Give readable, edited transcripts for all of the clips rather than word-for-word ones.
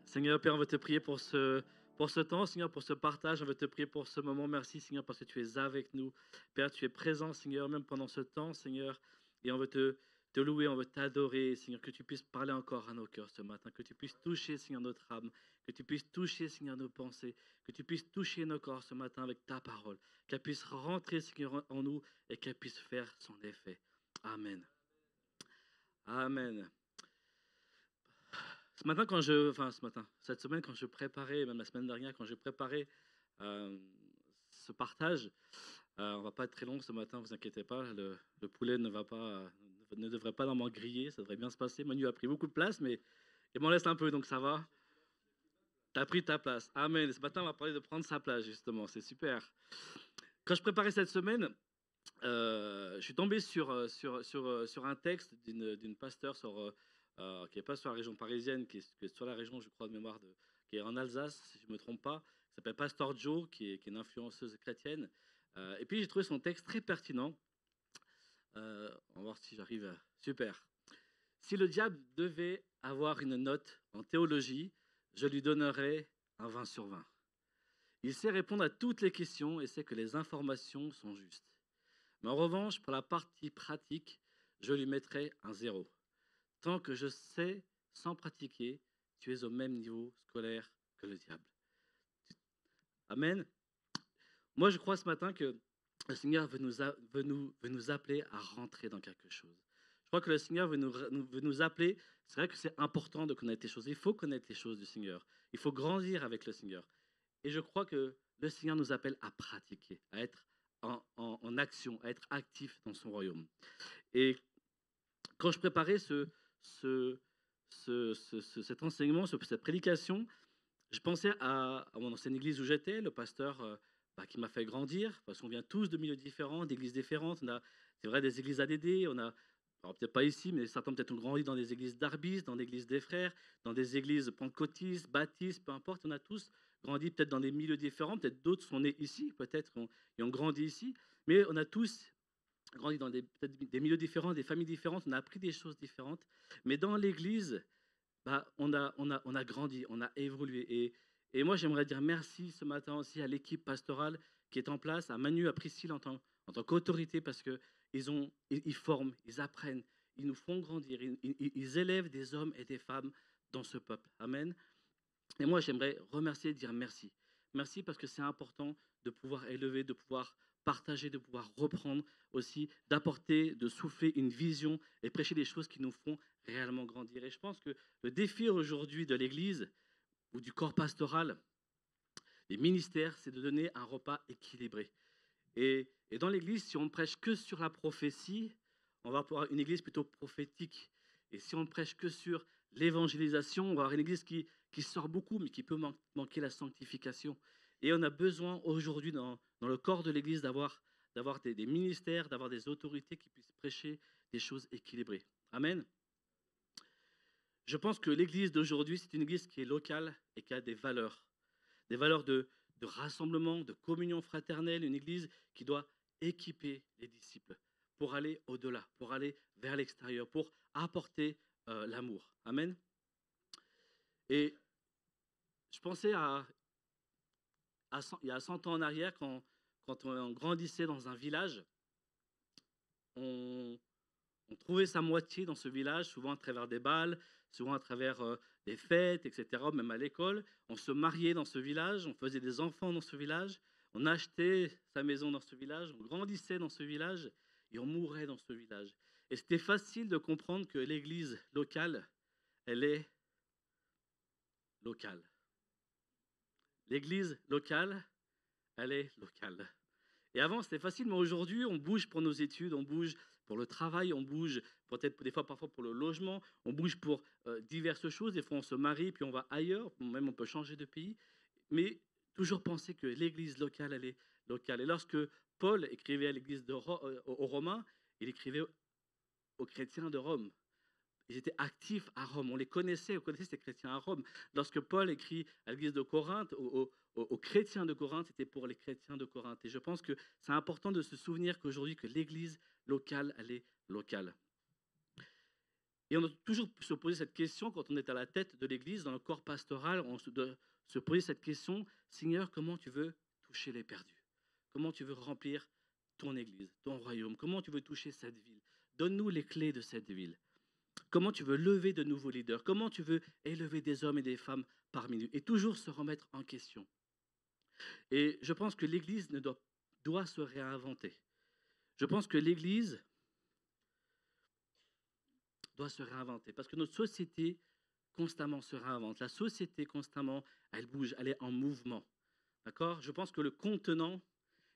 Seigneur Père, on veut te prier pour ce temps, Seigneur, pour ce partage. On veut te prier pour ce moment. Merci, Seigneur, parce que tu es avec nous. Père, tu es présent, Seigneur, même pendant ce temps, Seigneur. Et on veut te louer, on veut t'adorer, Seigneur, que tu puisses parler encore à nos cœurs ce matin, que tu puisses toucher, Seigneur, notre âme, que tu puisses toucher, Seigneur, nos pensées, que tu puisses toucher nos corps ce matin avec ta parole, qu'elle puisse rentrer, Seigneur, en nous et qu'elle puisse faire son effet. Amen. Amen. Cette semaine, quand je préparais, même la semaine dernière, quand je préparais euh, ce partage, on va pas être très long ce matin, vous inquiétez pas, le poulet ne devrait pas normalement griller, ça devrait bien se passer. Manu a pris beaucoup de place, mais il m'en laisse un peu, donc ça va. Tu as pris ta place. Amen. Et ce matin, on va parler de prendre sa place, justement, c'est super. Quand je préparais cette semaine, je suis tombé sur un texte d'une pasteur qui n'est pas sur la région parisienne, qui est sur la région, je crois, de mémoire, qui est en Alsace, si je ne me trompe pas, qui s'appelle Pastor Joe, qui est une influenceuse chrétienne. Et puis j'ai trouvé son texte très pertinent. On va voir si j'arrive à... Super. Si le diable devait avoir une note en théologie, je lui donnerais un 20 sur 20. Il sait répondre à toutes les questions et sait que les informations sont justes. Mais en revanche, pour la partie pratique, je lui mettrai un 0. Tant que je sais, sans pratiquer, tu es au même niveau scolaire que le diable. Amen. Moi, je crois ce matin que le Seigneur veut nous appeler à rentrer dans quelque chose. Je crois que le Seigneur veut nous appeler. C'est vrai que c'est important de connaître les choses. Il faut connaître les choses du Seigneur. Il faut grandir avec le Seigneur. Et je crois que le Seigneur nous appelle à pratiquer, à être en action, à être actif dans son royaume. Et quand je préparais cet enseignement, cette prédication, je pensais à mon ancienne église où j'étais, le pasteur qui m'a fait grandir, parce qu'on vient tous de milieux différents, d'églises différentes. On a, c'est vrai, des églises ADD, on a, alors peut-être pas ici, mais certains peut-être ont grandi dans des églises d'Arbis, dans l'église des frères, dans des églises pentecôtistes, baptistes, peu importe. On a tous grandi peut-être dans des milieux différents, peut-être d'autres sont nés ici, peut-être, et ont grandi ici, mais on a tous grandi dans des milieux différents, des familles différentes, on a appris des choses différentes. Mais dans l'église, on a grandi, on a évolué. Et moi, j'aimerais dire merci ce matin aussi à l'équipe pastorale qui est en place, à Manu, à Priscille en tant qu'autorité, parce qu'ils forment, ils apprennent, ils nous font grandir, ils élèvent des hommes et des femmes dans ce peuple. Amen. Et moi, j'aimerais remercier, dire merci. Merci parce que c'est important de pouvoir élever, de pouvoir partager, de pouvoir reprendre aussi, d'apporter, de souffler une vision et prêcher des choses qui nous font réellement grandir. Et je pense que le défi aujourd'hui de l'Église ou du corps pastoral, des ministères, c'est de donner un repas équilibré. Et dans l'Église, si on ne prêche que sur la prophétie, on va avoir une Église plutôt prophétique. Et si on ne prêche que sur l'évangélisation, on va avoir une Église qui sort beaucoup, mais qui peut manquer la sanctification. Et on a besoin aujourd'hui, dans le corps de l'Église, d'avoir des ministères, d'avoir des autorités qui puissent prêcher des choses équilibrées. Amen. Je pense que l'Église d'aujourd'hui, c'est une Église qui est locale et qui a des valeurs de rassemblement, de communion fraternelle, une Église qui doit équiper les disciples pour aller au-delà, pour aller vers l'extérieur, pour apporter l'amour. Amen. Et je pensais il y a 100 ans en arrière, quand on grandissait dans un village, on, on trouvait sa moitié dans ce village, souvent à travers des bals, souvent à travers des fêtes, etc., même à l'école. On se mariait dans ce village, on faisait des enfants dans ce village, on achetait sa maison dans ce village, on grandissait dans ce village et on mourait dans ce village. Et c'était facile de comprendre que l'église locale, elle est locale. L'église locale, elle est locale. Et avant, c'était facile, mais aujourd'hui, on bouge pour nos études, on bouge pour le travail, on bouge peut-être des fois, parfois pour le logement, on bouge pour diverses choses. Des fois, on se marie, puis on va ailleurs, même on peut changer de pays. Mais toujours penser que l'église locale, elle est locale. Et lorsque Paul écrivait à l'église aux Romains, il écrivait aux chrétiens de Rome. Ils étaient actifs à Rome. On connaissait ces chrétiens à Rome. Lorsque Paul écrit à l'église de Corinthe, aux chrétiens de Corinthe, c'était pour les chrétiens de Corinthe. Et je pense que c'est important de se souvenir qu'aujourd'hui, que l'église locale, elle est locale. Et on doit toujours se poser cette question quand on est à la tête de l'Église, dans le corps pastoral, on doit se poser cette question, Seigneur, comment tu veux toucher les perdus? Comment tu veux remplir ton Église, ton royaume? Comment tu veux toucher cette ville? Donne-nous les clés de cette ville. Comment tu veux lever de nouveaux leaders? Comment tu veux élever des hommes et des femmes parmi nous? Et toujours se remettre en question. Et je pense que l'Église doit se réinventer. Je pense que l'Église doit se réinventer parce que notre société constamment se réinvente. La société constamment, elle bouge, elle est en mouvement. D'accord? Je pense que le contenant,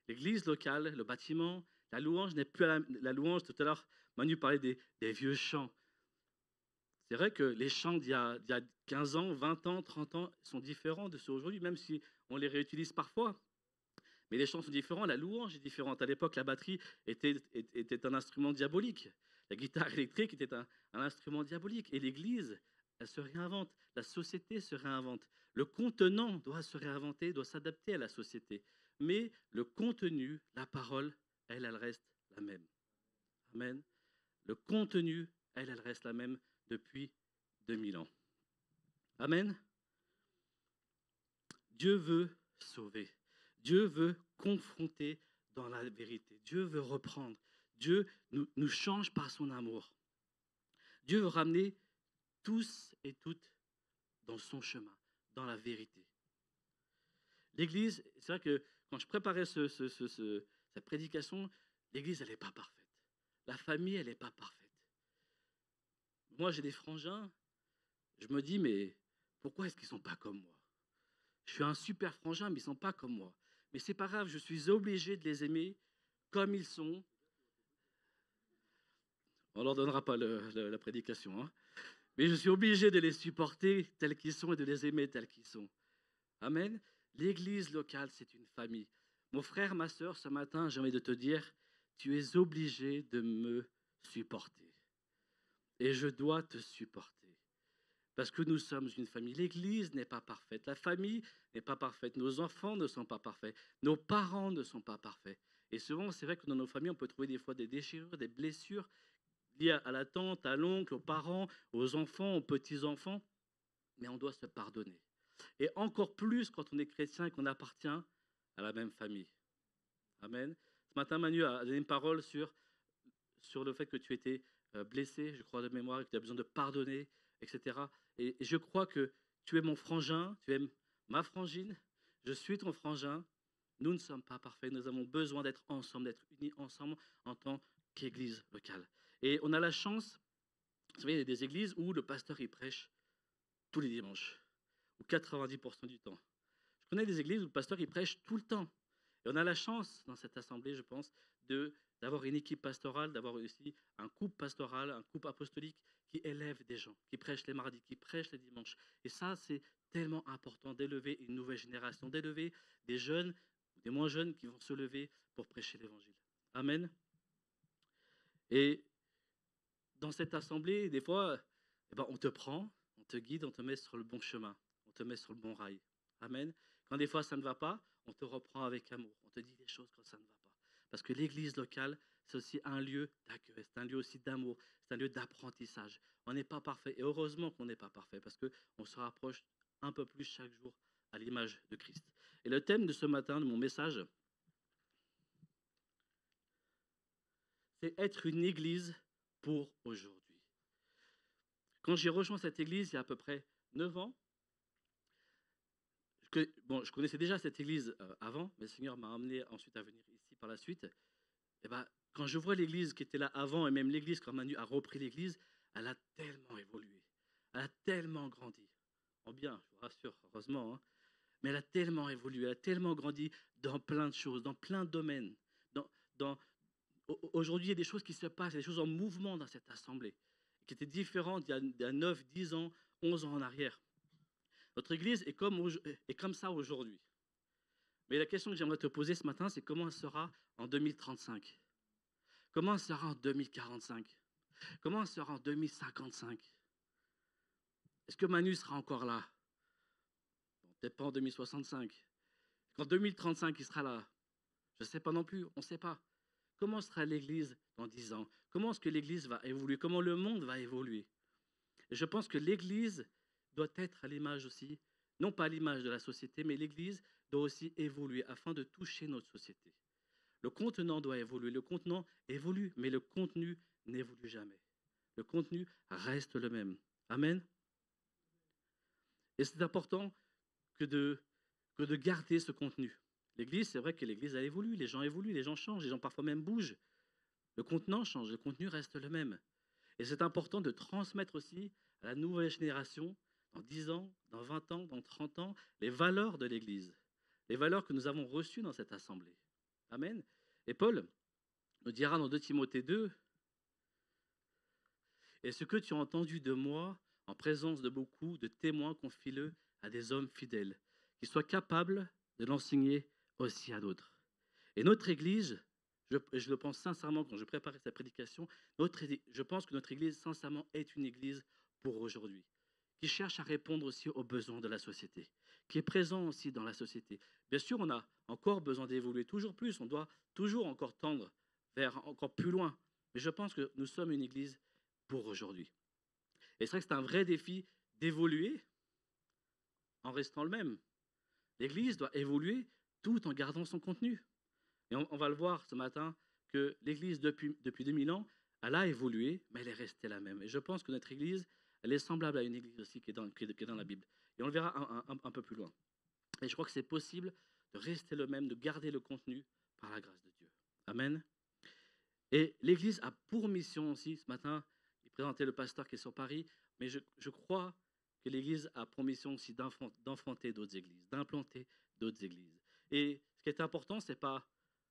l'église locale, le bâtiment, la louange n'est plus la louange. Tout à l'heure, Manu parlait des vieux chants. C'est vrai que les chants d'il y a 15 ans, 20 ans, 30 ans sont différents de ceux d'aujourd'hui, même si on les réutilise parfois. Mais les chants sont différents, la louange est différente. À l'époque, la batterie était un instrument diabolique. La guitare électrique était un instrument diabolique. Et l'Église, elle se réinvente. La société se réinvente. Le contenant doit se réinventer, doit s'adapter à la société. Mais le contenu, la parole, elle reste la même. Amen. Le contenu, elle reste la même depuis 2000 ans. Amen. Dieu veut sauver. Dieu veut confronter dans la vérité. Dieu veut reprendre. Dieu nous change par son amour. Dieu veut ramener tous et toutes dans son chemin, dans la vérité. L'Église, c'est vrai que quand je préparais cette prédication, l'Église, elle n'est pas parfaite. La famille, elle n'est pas parfaite. Moi, j'ai des frangins, je me dis, mais pourquoi est-ce qu'ils ne sont pas comme moi? Je suis un super frangin, mais ils ne sont pas comme moi. Mais c'est pas grave, je suis obligé de les aimer comme ils sont. On ne leur donnera pas la prédication, hein. Mais je suis obligé de les supporter tels qu'ils sont et de les aimer tels qu'ils sont. Amen. L'église locale, c'est une famille. Mon frère, ma sœur, ce matin, j'ai envie de te dire, tu es obligé de me supporter. Et je dois te supporter. Parce que nous sommes une famille. L'Église n'est pas parfaite. La famille n'est pas parfaite. Nos enfants ne sont pas parfaits. Nos parents ne sont pas parfaits. Et souvent, c'est vrai que dans nos familles, on peut trouver des fois des déchirures, des blessures liées à la tante, à l'oncle, aux parents, aux enfants, aux petits-enfants. Mais on doit se pardonner. Et encore plus quand on est chrétien et qu'on appartient à la même famille. Amen. Ce matin, Manu a donné une parole sur le fait que tu étais blessé, je crois de mémoire, que tu as besoin de pardonner, etc. Et je crois que tu es mon frangin, tu es ma frangine, je suis ton frangin. Nous ne sommes pas parfaits, nous avons besoin d'être ensemble, d'être unis ensemble en tant qu'église locale. Et on a la chance, vous savez, il y a des églises où le pasteur il prêche tous les dimanches, ou 90% du temps. Je connais des églises où le pasteur il prêche tout le temps. Et on a la chance dans cette assemblée, je pense, d'avoir une équipe pastorale, d'avoir aussi un couple pastoral, un couple apostolique qui élève des gens, qui prêche les mardis, qui prêche les dimanches. Et ça, c'est tellement important d'élever une nouvelle génération, d'élever des jeunes, des moins jeunes qui vont se lever pour prêcher l'évangile. Amen. Et dans cette assemblée, des fois, on te prend, on te guide, on te met sur le bon chemin, on te met sur le bon rail. Amen. Quand des fois ça ne va pas, on te reprend avec amour, on te dit des choses quand ça ne va pas. Parce que l'église locale, c'est aussi un lieu d'accueil, c'est un lieu aussi d'amour, c'est un lieu d'apprentissage. On n'est pas parfait, et heureusement qu'on n'est pas parfait, parce qu'on se rapproche un peu plus chaque jour à l'image de Christ. Et le thème de ce matin, de mon message, c'est être une église pour aujourd'hui. Quand j'ai rejoint cette église il y a à peu près 9 ans, je connaissais déjà cette église avant, mais le Seigneur m'a amené ensuite à venir ici par la suite. Et quand je vois l'église qui était là avant, et même l'église, quand Manu a repris l'église, elle a tellement évolué, elle a tellement grandi. En bien, je vous rassure, heureusement, hein. Mais elle a tellement évolué, elle a tellement grandi dans plein de choses, dans plein de domaines. Aujourd'hui, il y a des choses qui se passent, il y a des choses en mouvement dans cette assemblée, qui étaient différentes il y a 9, 10 ans, 11 ans en arrière. Notre église est comme ça aujourd'hui. Mais la question que j'aimerais te poser ce matin, c'est comment elle sera en 2035? Comment elle sera en 2045? Comment elle sera en 2055? Est-ce que Manu sera encore là? Peut-être pas en 2065. Qu'en 2035, il sera là? Je ne sais pas non plus, on ne sait pas. Comment sera l'Église dans 10 ans? Comment est-ce que l'Église va évoluer? Comment le monde va évoluer? Et je pense que l'Église doit être à l'image aussi, non pas à l'image de la société, mais l'Église doit aussi évoluer afin de toucher notre société. Le contenant doit évoluer, le contenant évolue, mais le contenu n'évolue jamais. Le contenu reste le même. Amen. Et c'est important que de garder ce contenu. L'Église, c'est vrai que l'Église a évolué, les gens évoluent, les gens changent, les gens parfois même bougent. Le contenant change, le contenu reste le même. Et c'est important de transmettre aussi à la nouvelle génération, dans 10 ans, dans 20 ans, dans 30 ans, les valeurs de l'Église, les valeurs que nous avons reçues dans cette assemblée. Amen. Et Paul nous dira dans 2 Timothée 2, « Et ce que tu as entendu de moi, en présence de beaucoup de témoins, confie-le à des hommes fidèles, qui soient capables de l'enseigner aussi à d'autres. » Et notre Église, je le pense sincèrement quand je préparais cette prédication, je pense que notre Église, sincèrement, est une Église pour aujourd'hui, qui cherche à répondre aussi aux besoins de la société, qui est présent aussi dans la société. Bien sûr, on a encore besoin d'évoluer toujours plus, on doit toujours encore tendre vers encore plus loin, mais je pense que nous sommes une Église pour aujourd'hui. Et c'est vrai que c'est un vrai défi d'évoluer en restant le même. L'Église doit évoluer tout en gardant son contenu. Et on va le voir ce matin que l'Église, depuis 2000 ans, elle a évolué, mais elle est restée la même. Et je pense que notre Église, elle est semblable à une Église aussi qui est dans la Bible. Et on le verra un peu plus loin. Et je crois que c'est possible de rester le même, de garder le contenu par la grâce de Dieu. Amen. Et l'Église a pour mission aussi, ce matin, il présentait le pasteur qui est sur Paris, mais je crois que l'Église a pour mission aussi d'enfanter d'autres églises, d'implanter d'autres églises. Et ce qui est important, ce n'est pas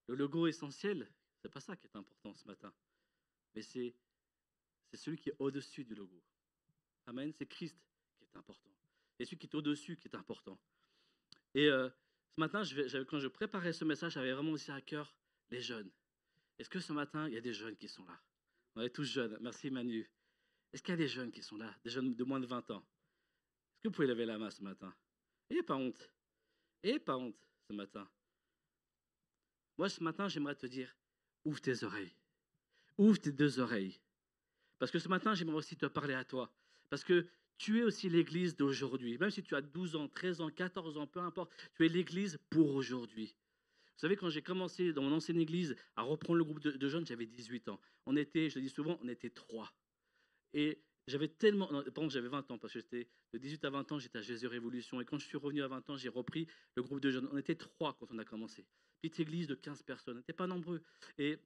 le logo essentiel, ce n'est pas ça qui est important ce matin, mais c'est celui qui est au-dessus du logo. Amen, c'est Christ qui est important. C'est celui qui est au-dessus qui est important. Et ce matin, quand je préparais ce message, j'avais vraiment aussi à cœur les jeunes. Est-ce que ce matin, il y a des jeunes qui sont là? On est tous jeunes. Merci Manu. Est-ce qu'il y a des jeunes qui sont là? Des jeunes de moins de 20 ans? Est-ce que vous pouvez lever la main ce matin? N'ayez pas honte. N'ayez pas honte ce matin. Moi, ce matin, j'aimerais te dire, ouvre tes oreilles. Ouvre tes 2 oreilles. Parce que ce matin, j'aimerais aussi te parler à toi. Parce que tu es aussi l'Église d'aujourd'hui. Même si tu as 12 ans, 13 ans, 14 ans, peu importe, tu es l'Église pour aujourd'hui. Vous savez, quand j'ai commencé dans mon ancienne église à reprendre le groupe de jeunes, j'avais 18 ans. On était, je le dis souvent, on était 3. Et j'avais tellement... Non, pardon, j'avais 20 ans, parce que j'étais de 18 à 20 ans, j'étais à Jésus Révolution. Et quand je suis revenu à 20 ans, j'ai repris le groupe de jeunes. On était 3 quand on a commencé. Petite église de 15 personnes, on n'était pas nombreux. Et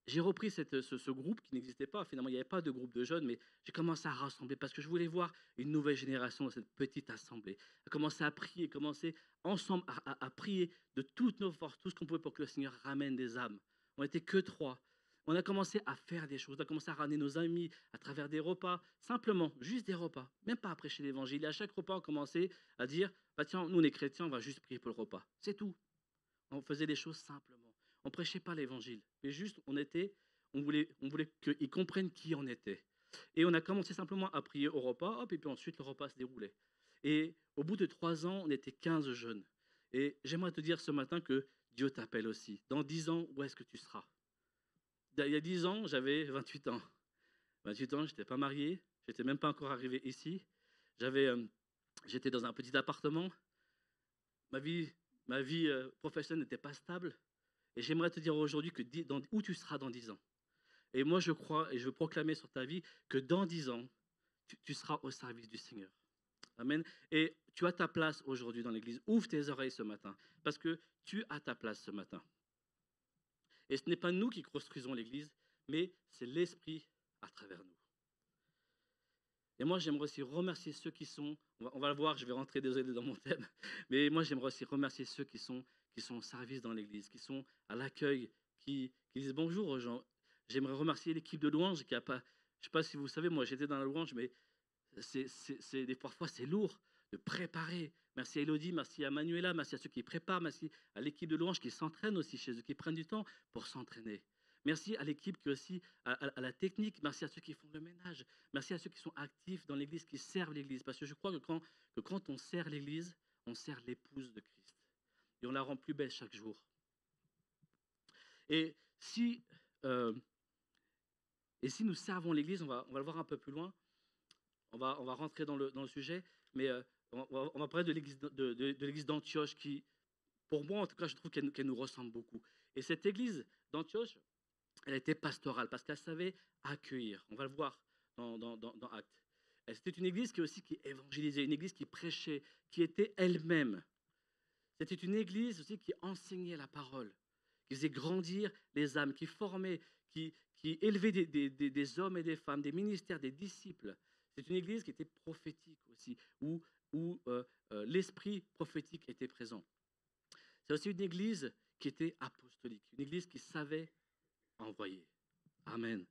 j'ai repris ce groupe qui n'existait pas. Finalement, il n'y avait pas de groupe de jeunes, mais j'ai commencé à rassembler parce que je voulais voir une nouvelle génération dans cette petite assemblée. À commencer à prier, commencer ensemble à prier de toutes nos forces, tout ce qu'on pouvait pour que le Seigneur ramène des âmes. On n'était que 3. On a commencé à faire des choses, on a commencé à ramener nos amis à travers des repas, simplement, juste des repas, même pas à prêcher l'évangile. Et à chaque repas, on commençait à dire, bah tiens, nous on est chrétiens, on va juste prier pour le repas. C'est tout. On faisait des choses simplement. On ne prêchait pas l'évangile, mais juste on voulait qu'ils comprennent qui on était. Et on a commencé simplement à prier au repas, hop, et puis ensuite le repas se déroulait. Et au bout de 3 ans, on était 15 jeunes. Et j'aimerais te dire ce matin que Dieu t'appelle aussi. Dans 10 ans, où est-ce que tu seras? Il y a 10 ans, j'avais 28 ans. 28 ans, je n'étais pas marié, je n'étais même pas encore arrivé ici. J'étais dans un petit appartement. Ma vie professionnelle n'était pas stable. Et j'aimerais te dire aujourd'hui que où tu seras dans 10 ans. Et moi, je crois et je veux proclamer sur ta vie que dans 10 ans, tu seras au service du Seigneur. Amen. Et tu as ta place aujourd'hui dans l'église. Ouvre tes oreilles ce matin, parce que tu as ta place ce matin. Et ce n'est pas nous qui construisons l'église, mais c'est l'Esprit à travers nous. Et moi, j'aimerais aussi remercier ceux qui sont, on va le voir, je vais rentrer désolé dans mon thème, mais moi, j'aimerais aussi remercier ceux qui sont au service dans l'église, qui sont à l'accueil, qui disent bonjour aux gens. J'aimerais remercier l'équipe de louange qui a pas, je ne sais pas si vous savez, moi j'étais dans la louange, mais parfois c'est lourd de préparer. Merci à Elodie, merci à Manuela, merci à ceux qui préparent, merci à l'équipe de louange qui s'entraîne aussi chez eux, qui prennent du temps pour s'entraîner. Merci à l'équipe qui aussi, à la technique, merci à ceux qui font le ménage, merci à ceux qui sont actifs dans l'église, qui servent l'église. Parce que je crois que quand on sert l'église, on sert l'épouse de Christ. Et on la rend plus belle chaque jour. Et si nous servons l'église, on va le voir un peu plus loin, on va rentrer dans le sujet, mais on va parler de l'église d'Antioche qui, pour moi en tout cas, je trouve qu'elle nous ressemble beaucoup. Et cette église d'Antioche, elle était pastorale parce qu'elle savait accueillir. On va le voir dans Actes. C'était une église qui évangélisait, une église qui prêchait, qui était elle-même. C'était une église aussi qui enseignait la parole, qui faisait grandir les âmes, qui formait, qui élevait des hommes et des femmes, des ministères, des disciples. C'est une église qui était prophétique aussi, où l'esprit prophétique était présent. C'est aussi une église qui était apostolique, une église qui savait envoyer. Amen.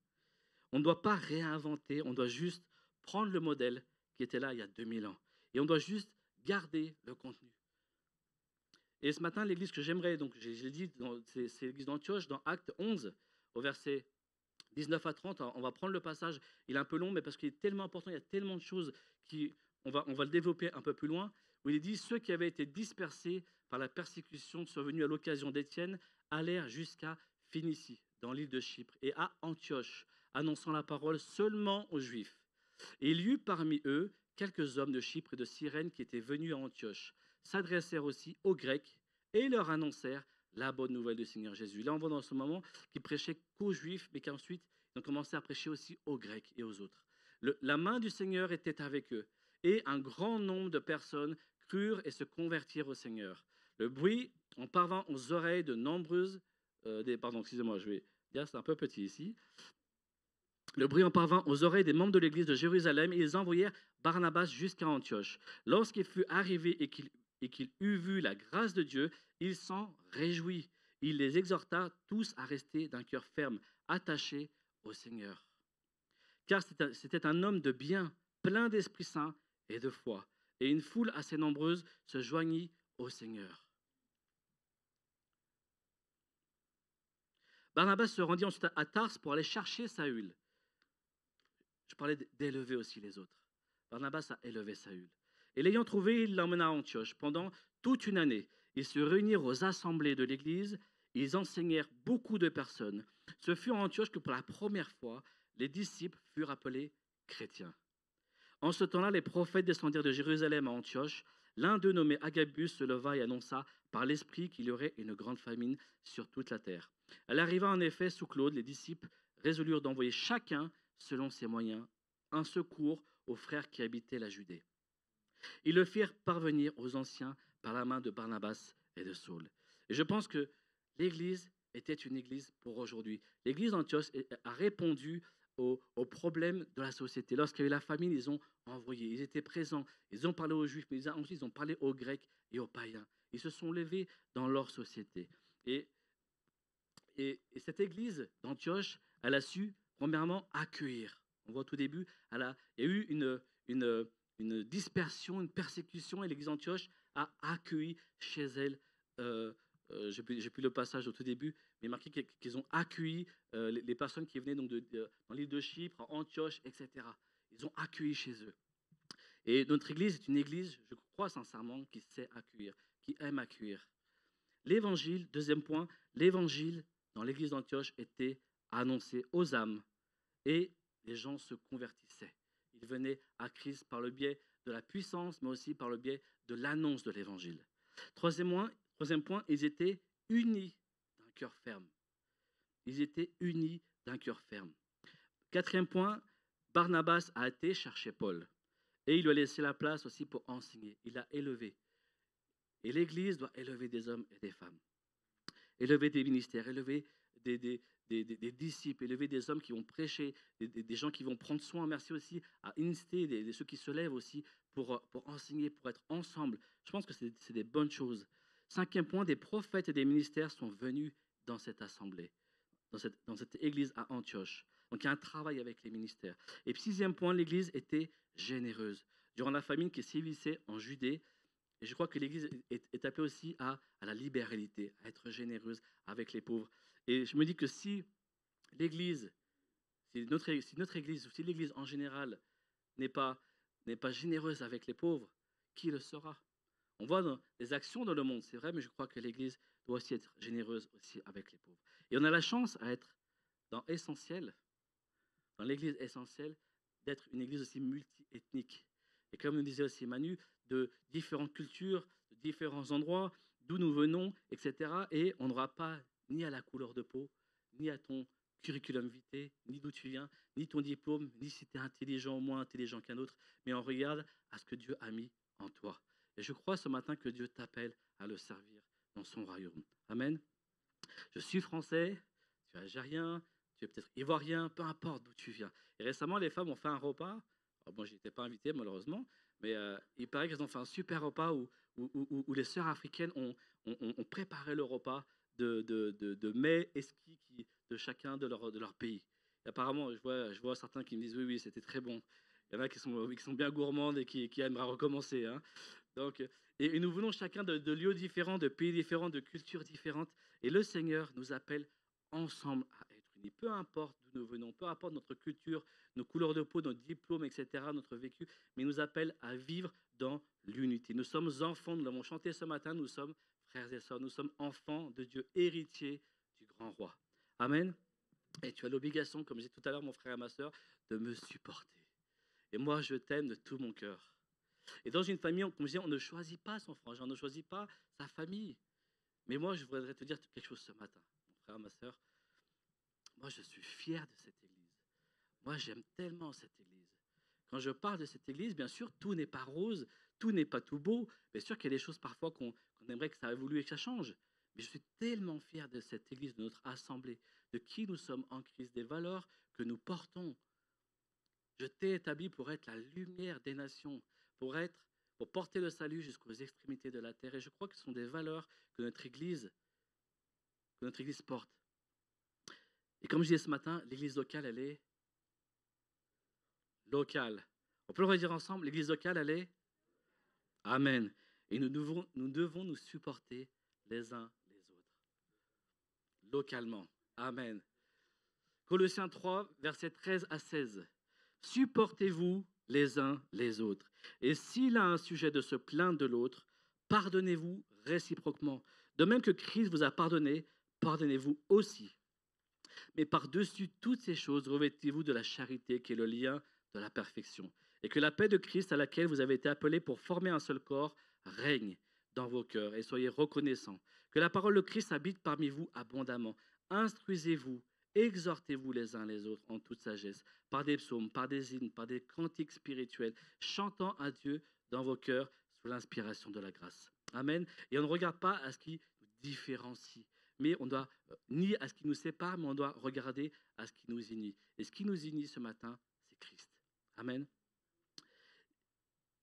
On ne doit pas réinventer, on doit juste prendre le modèle qui était là il y a 2000 ans. Et on doit juste garder le contenu. Et ce matin, l'église que j'aimerais, donc j'ai dit, c'est l'église d'Antioche, dans Actes 11, au verset 19 à 30, on va prendre le passage, il est un peu long, mais parce qu'il est tellement important, il y a tellement de choses on va le développer un peu plus loin, où il dit, ceux qui avaient été dispersés par la persécution survenue à l'occasion d'Étienne allèrent jusqu'à Phénicie, dans l'île de Chypre, et à Antioche, annonçant la parole seulement aux Juifs. Et il y eut parmi eux quelques hommes de Chypre et de Cyrène qui étaient venus à Antioche, s'adressèrent aussi aux Grecs et leur annoncèrent la bonne nouvelle du Seigneur Jésus. Là, on voit dans ce moment qu'ils prêchaient qu'aux Juifs, mais qu'ensuite, ils ont commencé à prêcher aussi aux Grecs et aux autres. La main du Seigneur était avec eux, et un grand nombre de personnes crurent et se convertirent au Seigneur. Le bruit en parvint aux oreilles de nombreuses... pardon, excusez-moi, je vais dire, c'est un peu petit ici. Le bruit en parvint aux oreilles des membres de l'église de Jérusalem, et ils envoyèrent Barnabas jusqu'à Antioche. Lorsqu'il fut arrivé et qu'il eut vu la grâce de Dieu, il s'en réjouit. Il les exhorta tous à rester d'un cœur ferme, attachés au Seigneur. Car c'était un homme de bien, plein d'Esprit Saint et de foi. Et une foule assez nombreuse se joignit au Seigneur. Barnabas se rendit ensuite à Tars pour aller chercher Saül. Je parlais d'élever aussi les autres. Barnabas a élevé Saül. Et l'ayant trouvé, il l'emmena à Antioche. Pendant toute une année, ils se réunirent aux assemblées de l'Église. Ils enseignèrent beaucoup de personnes. Ce fut en Antioche que pour la première fois, les disciples furent appelés chrétiens. En ce temps-là, les prophètes descendirent de Jérusalem à Antioche. L'un d'eux, nommé Agabus, se leva et annonça par l'Esprit qu'il y aurait une grande famine sur toute la terre. Elle arriva en effet sous Claude. Les disciples résolurent d'envoyer chacun, selon ses moyens, un secours aux frères qui habitaient la Judée. Ils le firent parvenir aux anciens par la main de Barnabas et de Saul. Et je pense que l'Église était une Église pour aujourd'hui. L'Église d'Antioche a répondu aux problèmes de la société. Lorsqu'il y avait la famine, ils ont envoyé, ils étaient présents, ils ont parlé aux Juifs, mais ensuite ils ont parlé aux Grecs et aux païens. Ils se sont levés dans leur société. Et cette Église d'Antioche, elle a su, premièrement, accueillir. On voit au tout début, il y a eu une dispersion, une persécution, et l'Église d'Antioche a accueilli chez elle, j'ai plus le passage au tout début, mais marqué qu'ils ont accueilli les personnes qui venaient donc dans l'île de Chypre, à Antioche, etc. Ils ont accueilli chez eux. Et notre Église est une Église, je crois sincèrement, qui sait accueillir, qui aime accueillir. L'Évangile, deuxième point, l'Évangile dans l'Église d'Antioche était annoncé aux âmes, et les gens se convertissaient. Ils venaient à Christ par le biais de la puissance, mais aussi par le biais de l'annonce de l'Évangile. Troisième point, ils étaient unis d'un cœur ferme. Ils étaient unis d'un cœur ferme. Quatrième point, Barnabas a été chercher Paul. Et il lui a laissé la place aussi pour enseigner. Il l'a élevé. Et l'Église doit élever des hommes et des femmes. Élever des ministères, élever des disciples, élever des hommes qui vont prêcher, des gens qui vont prendre soin. Merci aussi à Insté, ceux qui se lèvent aussi pour enseigner, pour être ensemble. Je pense que c'est des bonnes choses. Cinquième point, des prophètes et des ministères sont venus dans cette assemblée, dans cette église à Antioche. Donc il y a un travail avec les ministères. Et puis sixième point, l'église était généreuse. Durant la famine qui sévissait en Judée, et je crois que l'Église est appelée aussi à la libéralité, à être généreuse avec les pauvres. Et je me dis que si l'Église, si notre Église, ou si l'Église en général n'est pas généreuse avec les pauvres, qui le sera? On voit des actions dans le monde, c'est vrai, mais je crois que l'Église doit aussi être généreuse aussi avec les pauvres. Et on a la chance à être dans l'Église essentielle, d'être une église aussi multi-ethnique. Et comme nous disait aussi Manu, de différentes cultures, de différents endroits, d'où nous venons, etc. Et on n'aura pas ni à la couleur de peau, ni à ton curriculum vitae, ni d'où tu viens, ni ton diplôme, ni si tu es intelligent ou moins intelligent qu'un autre, mais on regarde à ce que Dieu a mis en toi. Et je crois ce matin que Dieu t'appelle à le servir dans son royaume. Amen. Je suis français, tu es algérien, tu es peut-être ivoirien, peu importe d'où tu viens. Et récemment, les femmes ont fait un repas. Alors, bon, je n'étais pas invité malheureusement, mais il paraît qu'elles ont fait un super repas où les sœurs africaines ont préparé le repas de mets exquis de chacun de leur pays. Et apparemment, je vois certains qui me disent oui, oui, c'était très bon. Il y en a qui sont bien gourmandes et qui aimeraient recommencer. Hein. Donc, et nous venons chacun de lieux différents, de pays différents, de cultures différentes. Et le Seigneur nous appelle ensemble à être unis. Peu importe d'où nous venons, peu importe notre culture, nos couleurs de peau, notre diplôme, etc., notre vécu, mais il nous appelle à vivre dans l'unité. Nous sommes enfants, nous l'avons chanté ce matin, nous sommes frères et sœurs, nous sommes enfants de Dieu, héritiers du grand roi. Amen. Et tu as l'obligation, comme j'ai dit tout à l'heure, mon frère et ma sœur, de me supporter. Et moi, je t'aime de tout mon cœur. Et dans une famille, comme je disais, on ne choisit pas son frangin, on ne choisit pas sa famille. Mais moi, je voudrais te dire quelque chose ce matin, mon frère, ma sœur. Moi, je suis fier de cette église. Moi, j'aime tellement cette église. Quand je parle de cette église, bien sûr, tout n'est pas rose, tout n'est pas tout beau. Bien sûr qu'il y a des choses parfois qu'on aimerait que ça évolue et que ça change. Mais je suis tellement fier de cette église, de notre assemblée, de qui nous sommes en Christ, des valeurs que nous portons. Je t'ai établi pour être la lumière des nations, pour porter le salut jusqu'aux extrémités de la terre. Et je crois que ce sont des valeurs que notre église porte. Et comme je disais ce matin, l'église locale, elle est locale. On peut le redire ensemble, l'église locale, elle est Amen. Et nous devons nous supporter les uns les autres. Localement. Amen. Colossiens 3, versets 13 à 16. Supportez-vous les uns les autres. Et s'il a un sujet de se plaindre de l'autre, pardonnez-vous réciproquement. De même que Christ vous a pardonné, pardonnez-vous aussi. Mais par-dessus toutes ces choses, revêtez-vous de la charité qui est le lien de la perfection. Et que la paix de Christ à laquelle vous avez été appelés pour former un seul corps règne dans vos cœurs et soyez reconnaissants. Que la parole de Christ habite parmi vous abondamment. Instruisez-vous, exhortez-vous les uns les autres en toute sagesse, par des psaumes, par des hymnes, par des cantiques spirituels, chantant à Dieu dans vos cœurs sous l'inspiration de la grâce. Amen. Et on ne regarde pas à ce qui nous différencie, mais on doit ni à ce qui nous sépare, mais on doit regarder à ce qui nous unit. Et ce qui nous unit ce matin, c'est Christ. Amen.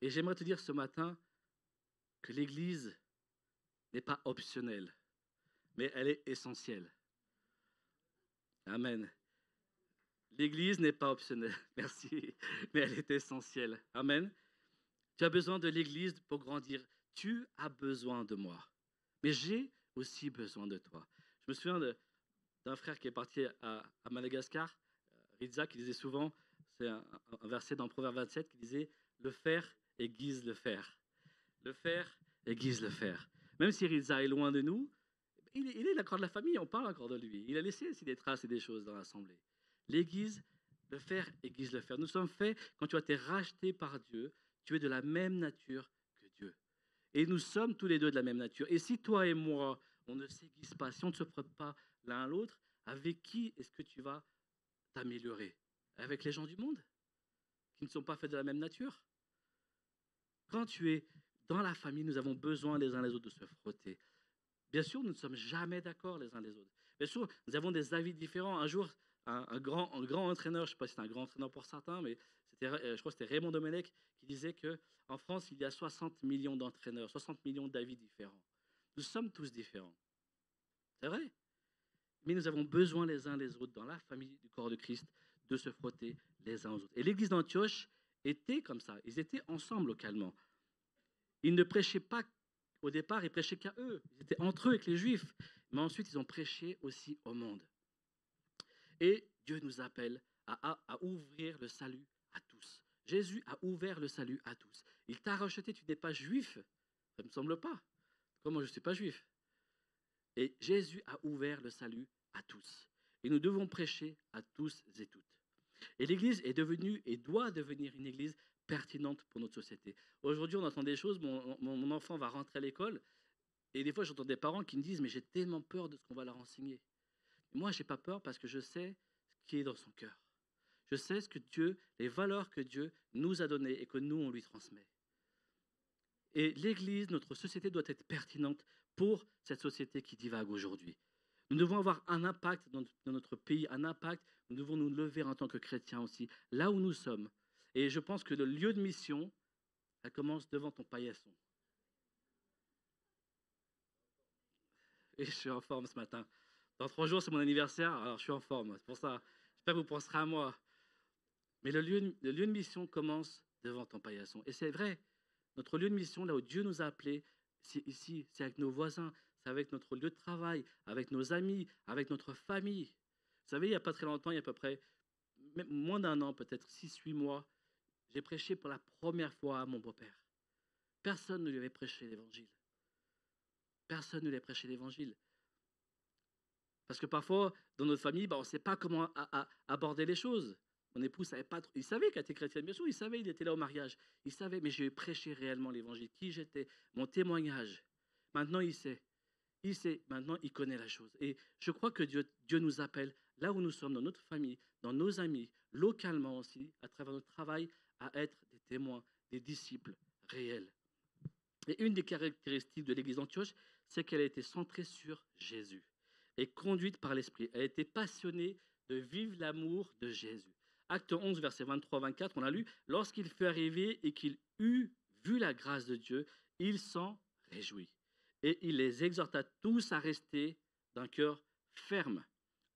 Et j'aimerais te dire ce matin que l'Église n'est pas optionnelle, mais elle est essentielle. Amen. L'Église n'est pas optionnelle, merci, mais elle est essentielle. Amen. Tu as besoin de l'Église pour grandir. Tu as besoin de moi, mais j'ai aussi besoin de toi. Je me souviens d'un frère qui est parti à Madagascar, Rizza, qui disait souvent, c'est un verset dans Proverbe 27 qui disait « Le fer aiguise le fer ». Le fer aiguise le fer. Même si Rizza est loin de nous, il est l'accord de la famille, on parle encore de lui. Il a laissé aussi des traces et des choses dans l'assemblée. L'aiguise, le fer aiguise le fer. Nous sommes faits, quand tu as été racheté par Dieu, tu es de la même nature que Dieu. Et nous sommes tous les deux de la même nature. Et si toi et moi, on ne s'aiguise pas, si on ne se frotte pas l'un à l'autre, avec qui est-ce que tu vas t'améliorer? Avec les gens du monde qui ne sont pas faits de la même nature? Quand tu es dans la famille, nous avons besoin les uns les autres de se frotter. Bien sûr, nous ne sommes jamais d'accord les uns les autres. Bien sûr, nous avons des avis différents. Un jour, un grand entraîneur, je ne sais pas si c'est un grand entraîneur pour certains, mais je crois que c'était Raymond Domenech qui disait qu'en France, il y a 60 millions d'entraîneurs, 60 millions d'avis différents. Nous sommes tous différents. C'est vrai. Mais nous avons besoin les uns les autres, dans la famille du corps de Christ, de se frotter les uns aux autres. Et l'église d'Antioche était comme ça. Ils étaient ensemble localement. Ils ne prêchaient pas, au départ, ils prêchaient qu'à eux. Ils étaient entre eux avec les Juifs. Mais ensuite, ils ont prêché aussi au monde. Et Dieu nous appelle à ouvrir le salut à tous. Jésus a ouvert le salut à tous. Il t'a racheté, tu n'es pas juif. Ça ne me semble pas. Comment je ne suis pas juif? Et Jésus a ouvert le salut à tous. Et nous devons prêcher à tous et toutes. Et l'Église est devenue et doit devenir une Église pertinente pour notre société. Aujourd'hui, on entend des choses, mon enfant va rentrer à l'école, et des fois j'entends des parents qui me disent, mais j'ai tellement peur de ce qu'on va leur enseigner. Et moi, je n'ai pas peur parce que je sais ce qui est dans son cœur. Je sais ce que Dieu, les valeurs que Dieu nous a données et que nous, on lui transmet. Et l'Église, notre société doit être pertinente pour cette société qui divague aujourd'hui. Nous devons avoir un impact dans notre pays, un impact. Nous devons nous lever en tant que chrétiens aussi, là où nous sommes. Et je pense que le lieu de mission, elle commence devant ton paillasson. Et je suis en forme ce matin. Dans 3 jours, c'est mon anniversaire, alors je suis en forme. C'est pour ça. J'espère que vous penserez à moi. Mais le lieu de mission commence devant ton paillasson. Et c'est vrai, notre lieu de mission, là où Dieu nous a appelés, c'est ici, c'est avec nos voisins, c'est avec notre lieu de travail, avec nos amis, avec notre famille. Vous savez, il n'y a pas très longtemps, il y a à peu près même moins d'un an, peut-être 6, 8 mois, j'ai prêché pour la première fois à mon beau-père. Personne ne lui avait prêché l'évangile. Personne ne lui avait prêché l'évangile. Parce que parfois, dans notre famille, on ne sait pas comment aborder les choses. Mon époux savait pas trop. Il savait qu'il était chrétien, bien sûr, il savait, il était là au mariage. Il savait, mais j'ai prêché réellement l'évangile, qui j'étais, mon témoignage. Maintenant, il sait. Il sait, maintenant, il connaît la chose. Et je crois que Dieu nous appelle, là où nous sommes, dans notre famille, dans nos amis, localement aussi, à travers notre travail, à être des témoins, des disciples réels. Et une des caractéristiques de l'Église d'Antioche, c'est qu'elle a été centrée sur Jésus et conduite par l'Esprit. Elle a été passionnée de vivre l'amour de Jésus. Acte 11, versets 23-24, on a lu, « Lorsqu'il fut arrivé et qu'il eut vu la grâce de Dieu, il s'en réjouit. Et il les exhorta tous à rester d'un cœur ferme,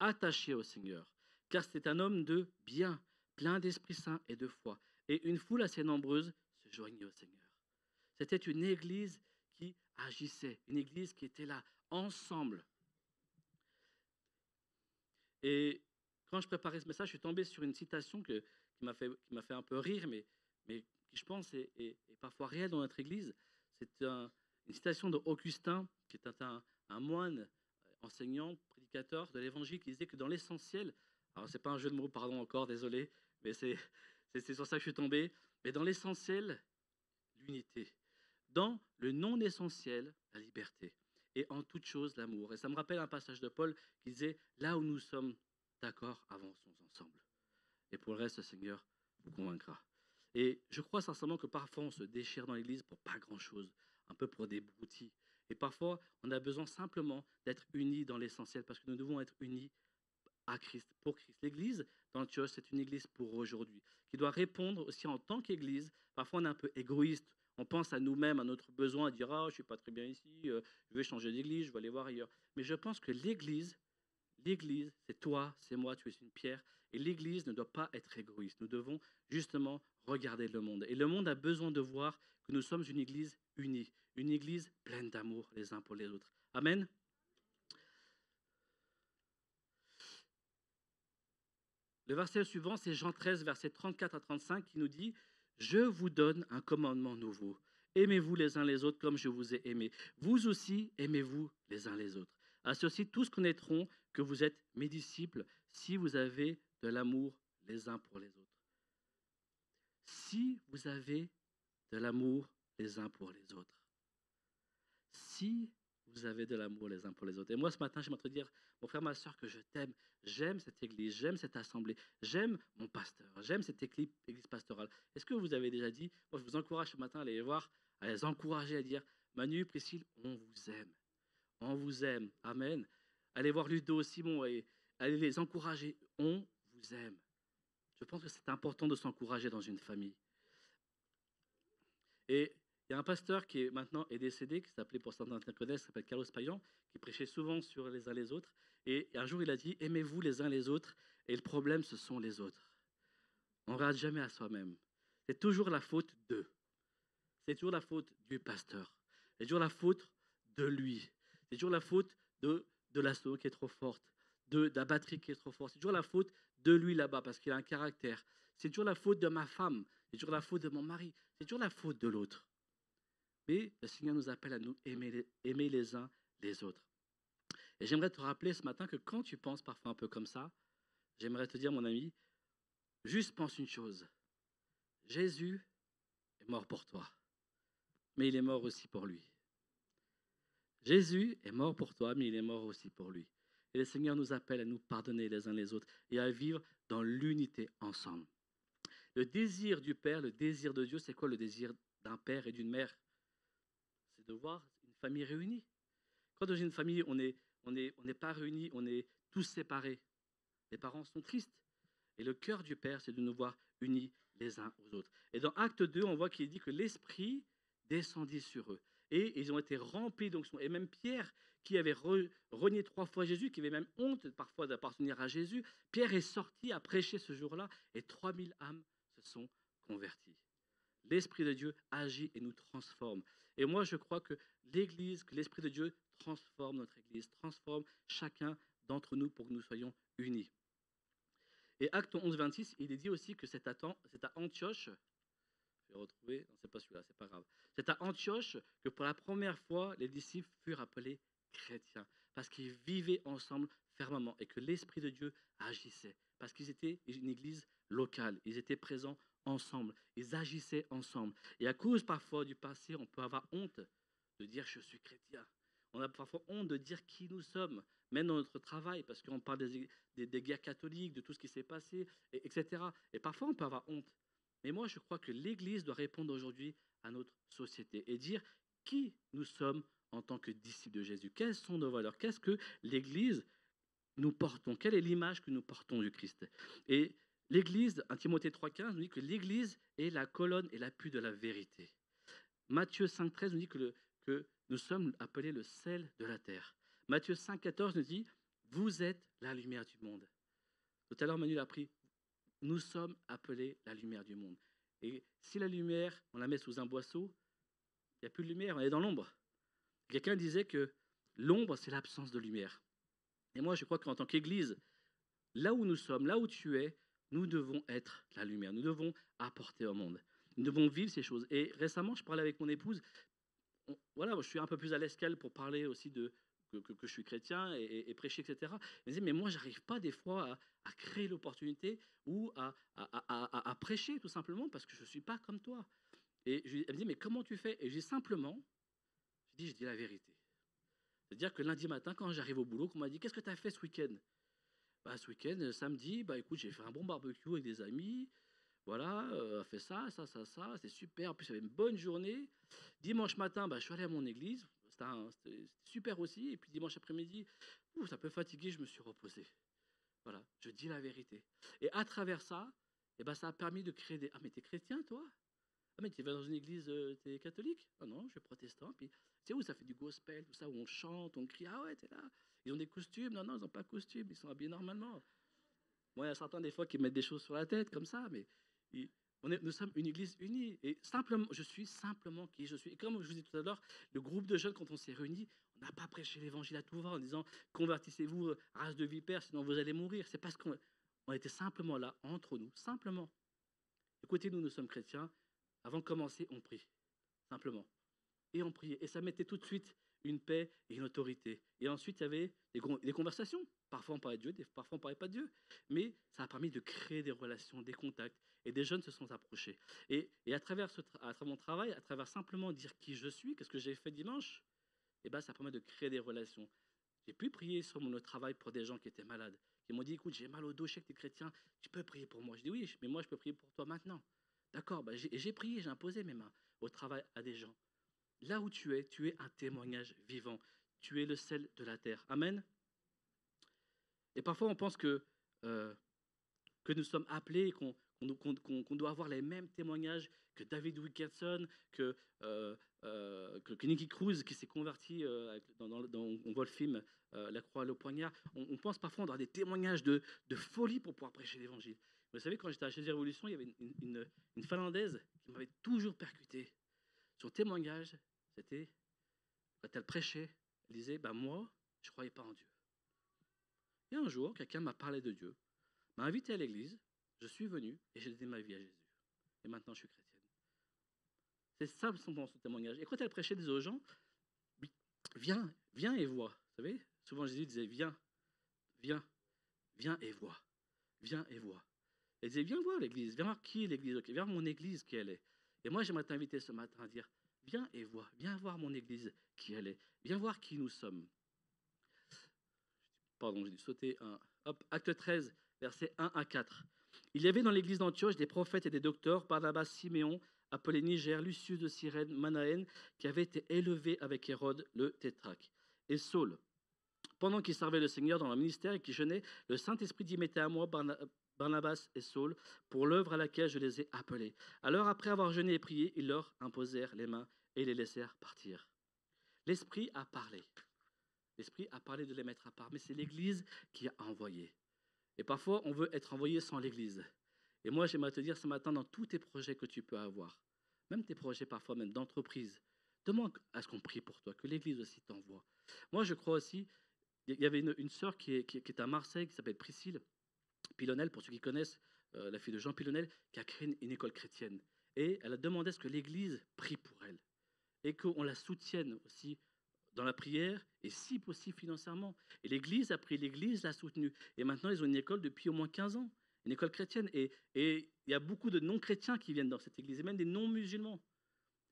attaché au Seigneur, car c'était un homme de bien, plein d'Esprit Saint et de foi. Et une foule assez nombreuse se joignait au Seigneur. » C'était une église qui agissait, une église qui était là, ensemble. Et quand je préparais ce message, je suis tombé sur une citation qui m'a fait un peu rire, mais qui, je pense, est parfois réelle dans notre église. C'est une citation d'Augustin, qui était un moine, enseignant, prédicateur de l'évangile, qui disait que dans l'essentiel, alors c'est pas un jeu de mots, pardon encore, désolé, mais c'est sur ça que je suis tombé, mais dans l'essentiel, l'unité. Dans le non-essentiel, la liberté. Et en toute chose, l'amour. Et ça me rappelle un passage de Paul qui disait, là où nous sommes d'accord, avançons ensemble. Et pour le reste, le Seigneur vous convaincra. Et je crois sincèrement que parfois on se déchire dans l'église pour pas grand-chose, un peu pour des broutilles. Et parfois, on a besoin simplement d'être unis dans l'essentiel, parce que nous devons être unis à Christ, pour Christ. L'église d'Antioche, c'est une église pour aujourd'hui, qui doit répondre aussi en tant qu'église. Parfois, on est un peu égoïste. On pense à nous-mêmes, à notre besoin, à dire « Ah, je ne suis pas très bien ici, je vais changer d'église, je vais aller voir ailleurs. » Mais je pense que l'église, c'est toi, c'est moi, tu es une pierre. Et l'église ne doit pas être égoïste. Nous devons justement regarder le monde. Et le monde a besoin de voir que nous sommes une église unie, une église pleine d'amour les uns pour les autres. Amen. Le verset suivant, c'est Jean 13, versets 34-35, qui nous dit « Je vous donne un commandement nouveau. Aimez-vous les uns les autres comme je vous ai aimés. Vous aussi, aimez-vous les uns les autres. À ceux-ci, tous connaîtront que vous êtes mes disciples si vous avez de l'amour les uns pour les autres. » Si vous avez de l'amour les uns pour les autres. Si vous avez de l'amour les uns pour les autres. Et moi, ce matin, j'aimerais te dire, mon frère, ma soeur, que je t'aime. J'aime cette église, j'aime cette assemblée, j'aime mon pasteur, j'aime cette église pastorale. Est-ce que vous avez déjà dit, moi, je vous encourage ce matin à aller les voir, à les encourager, à dire, Manu, Priscille, on vous aime. On vous aime. Amen. Allez voir Ludo, Simon, et allez les encourager. On vous aime. Je pense que c'est important de s'encourager dans une famille. Et il y a un pasteur qui maintenant est décédé, qui s'appelait, pour certains connaissent, s'appelle Carlos Payan, qui prêchait souvent sur les uns les autres. Et un jour, il a dit, aimez-vous les uns les autres, et le problème, ce sont les autres. On ne regarde jamais à soi-même. C'est toujours la faute d'eux. C'est toujours la faute du pasteur. C'est toujours la faute de lui. C'est toujours la faute de l'assaut qui est trop forte, de la batterie qui est trop forte. C'est toujours la faute de lui là-bas, parce qu'il a un caractère. C'est toujours la faute de ma femme. C'est toujours la faute de mon mari. C'est toujours la faute de l'autre. Mais le Seigneur nous appelle à nous aimer les uns les autres. Et j'aimerais te rappeler ce matin que quand tu penses parfois un peu comme ça, j'aimerais te dire, mon ami, Juste pense une chose. Jésus est mort pour toi, mais il est mort aussi pour lui. Jésus est mort pour toi, mais il est mort aussi pour lui. Et le Seigneur nous appelle à nous pardonner les uns les autres et à vivre dans l'unité ensemble. Le désir du Père, le désir de Dieu, c'est quoi le désir d'un père et d'une mère? C'est de voir une famille réunie. Quand dans une famille, on n'est pas réunis, on est tous séparés. Les parents sont tristes. Et le cœur du Père, c'est de nous voir unis les uns aux autres. Et dans Acte 2, on voit qu'il dit que l'Esprit descendit sur eux. Et ils ont été remplis d'onction. Et même Pierre, qui avait renié 3 fois Jésus, qui avait même honte parfois d'appartenir à Jésus, Pierre est sorti à prêcher ce jour-là et 3000 âmes se sont converties. L'Esprit de Dieu agit et nous transforme. Et moi, je crois que l'Église, que l'Esprit de Dieu transforme notre Église, transforme chacun d'entre nous pour que nous soyons unis. Et Acte 11, 26, il est dit aussi que c'est à Antioche, je vais retrouver, non, c'est pas celui-là, c'est pas grave. C'est à Antioche que pour la première fois, les disciples furent appelés chrétiens, parce qu'ils vivaient ensemble fermement et que l'Esprit de Dieu agissait, parce qu'ils étaient une église locale, ils étaient présents ensemble, ils agissaient ensemble. Et à cause parfois du passé, on peut avoir honte de dire je suis chrétien. On a parfois honte de dire qui nous sommes, même dans notre travail, parce qu'on parle des guerres catholiques, de tout ce qui s'est passé, etc. Et parfois, on peut avoir honte. Mais moi, je crois que l'Église doit répondre aujourd'hui à notre société et dire qui nous sommes en tant que disciples de Jésus. Quelles sont nos valeurs? Qu'est-ce que l'Église nous portons? Quelle est l'image que nous portons du Christ? Et l'Église, 1 Timothée 3,15 nous dit que l'Église est la colonne et l'appui de la vérité. Matthieu 5,13 nous dit que nous sommes appelés le sel de la terre. Matthieu 5,14 nous dit vous êtes la lumière du monde. Tout à l'heure, Manu l'a pris. Nous sommes appelés la lumière du monde. Et si la lumière, on la met sous un boisseau, il n'y a plus de lumière, on est dans l'ombre. Quelqu'un disait que l'ombre, c'est l'absence de lumière. Et moi, je crois qu'en tant qu'Église, là où nous sommes, là où tu es, nous devons être la lumière. Nous devons apporter au monde. Nous devons vivre ces choses. Et récemment, je parlais avec mon épouse. Voilà, je suis un peu plus à l'aise qu'elle pour parler aussi que je suis chrétien et prêcher, etc. Elle me disait, mais moi, je n'arrive pas des fois à créer l'opportunité ou à prêcher tout simplement parce que je ne suis pas comme toi. Et elle me dit, mais comment tu fais? Et je dis simplement, je dis la vérité. C'est-à-dire que lundi matin, quand j'arrive au boulot, on m'a dit, qu'est-ce que tu as fait ce week-end? Ce week-end, samedi, écoute, j'ai fait un bon barbecue avec des amis. Voilà, fait ça, c'était super. En plus, j'avais une bonne journée. Dimanche matin, je suis allé à mon église. C'était super aussi. Et puis dimanche après-midi, ça peut fatiguer, je me suis reposé. Voilà, je dis la vérité. Et à travers ça, ça a permis de créer des... Ah, mais t'es chrétien, toi? Ah, mais tu vas dans une église, t'es catholique? Ah non, je suis protestant. Puis, tu sais où ça fait du gospel, tout ça, où on chante, on crie. Ah ouais, t'es là. Ils ont des costumes? Non, ils n'ont pas de costume, ils sont habillés normalement. Bon, il y a certains des fois qui mettent des choses sur la tête, comme ça, mais nous sommes une église unie. Et simplement, je suis simplement qui je suis. Et comme je vous disais tout à l'heure, le groupe de jeunes, quand on s'est réunis, on n'a pas prêché l'évangile à tout va en disant convertissez-vous, race de vipères, sinon vous allez mourir. C'est parce qu'on était simplement là, entre nous, simplement. Écoutez-nous, nous sommes chrétiens. Avant de commencer, on prie, simplement. Et on priait. Et ça mettait tout de suite une paix et une autorité. Et ensuite, il y avait des conversations. Parfois, on parlait de Dieu, parfois, on ne parlait pas de Dieu. Mais ça a permis de créer des relations, des contacts. Et des jeunes se sont approchés. Et à travers mon travail, à travers simplement dire qui je suis, qu'est-ce que j'ai fait dimanche, ça permet de créer des relations. J'ai pu prier sur mon travail pour des gens qui étaient malades. Ils m'ont dit, écoute, j'ai mal au dos, je sais que tu es chrétien, tu peux prier pour moi. Je dis, oui, mais moi, je peux prier pour toi maintenant. D'accord, j'ai prié, j'ai imposé mes mains au travail à des gens. Là où tu es un témoignage vivant. Tu es le sel de la terre. Amen. Et parfois, on pense que nous sommes appelés et qu'on doit avoir les mêmes témoignages que David Wilkerson, que Nicky Cruz, qui s'est converti, on voit le film La croix et le poignard. On pense parfois avoir des témoignages de folie pour pouvoir prêcher l'évangile. Vous savez, quand j'étais à Jésus Révolution, il y avait une Finlandaise qui m'avait toujours percuté. Son témoignage, c'était, quand elle prêchait, elle disait, moi, je ne croyais pas en Dieu. Et un jour, quelqu'un m'a parlé de Dieu, m'a invité à l'église, je suis venu et j'ai donné ma vie à Jésus. Et maintenant, je suis chrétienne. C'est ça son témoignage. Et quand elle prêchait, elle disait aux gens, viens et vois. Vous savez, souvent Jésus disait, viens et vois. Viens et vois. Elle disait, viens voir l'église, viens voir qui est l'église, ok, viens voir mon église, qui elle est. Et moi, j'aimerais t'inviter ce matin à dire, viens et vois, viens voir mon église, qui elle est. Viens voir qui nous sommes. Pardon, j'ai dû sauter un. Hop, acte 13, versets 1 à 4. Il y avait dans l'église d'Antioche des prophètes et des docteurs, Barnabas, Siméon, appelé Niger, Lucius de Cyrène, Manaën, qui avaient été élevés avec Hérode le tétrarque. Et Saul, pendant qu'il servait le Seigneur dans le ministère et qu'il jeûnait, le Saint-Esprit dit, mettez à moi Barnabas et Saul pour l'œuvre à laquelle je les ai appelés. Alors, après avoir jeûné et prié, ils leur imposèrent les mains et les laissèrent partir. L'Esprit a parlé. L'Esprit a parlé de les mettre à part, mais c'est l'Église qui a envoyé. Et parfois, on veut être envoyé sans l'Église. Et moi, j'aimerais te dire ce matin, dans tous tes projets que tu peux avoir, même tes projets parfois même d'entreprise, demande à ce qu'on prie pour toi, que l'Église aussi t'envoie. Moi, je crois aussi, il y avait une sœur qui est à Marseille, qui s'appelle Priscille Pilonel, pour ceux qui connaissent, la fille de Jean Pilonel, qui a créé une école chrétienne. Et elle a demandé à ce que l'Église prie pour elle et qu'on la soutienne aussi dans la prière et si possible financièrement. Et l'Église a pris, l'Église l'a soutenue. Et maintenant, ils ont une école depuis au moins 15 ans, une école chrétienne. Et il y a beaucoup de non-chrétiens qui viennent dans cette Église, et même des non-musulmans.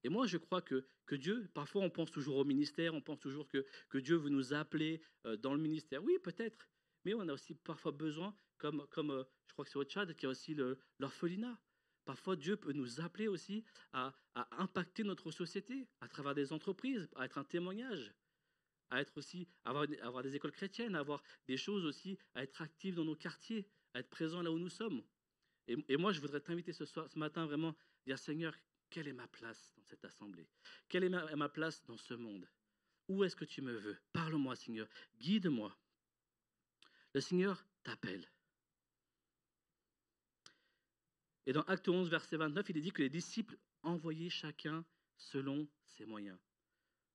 Et moi, je crois que Dieu, parfois on pense toujours au ministère, on pense toujours que Dieu veut nous appeler dans le ministère. Oui, peut-être, mais on a aussi parfois besoin, comme je crois que c'est au Tchad, qu'il y a aussi l'orphelinat. Parfois, Dieu peut nous appeler aussi à impacter notre société à travers des entreprises, à être un témoignage, à être aussi, avoir des écoles chrétiennes, à avoir des choses aussi, à être actifs dans nos quartiers, à être présents là où nous sommes. Et moi, je voudrais t'inviter ce matin vraiment, à dire, Seigneur, quelle est ma place dans cette assemblée? Quelle est ma place dans ce monde? Où est-ce que tu me veux? Parle-moi, Seigneur. Guide-moi. Le Seigneur t'appelle. Et dans Acte 11, verset 29, il est dit que les disciples envoyaient chacun selon ses moyens.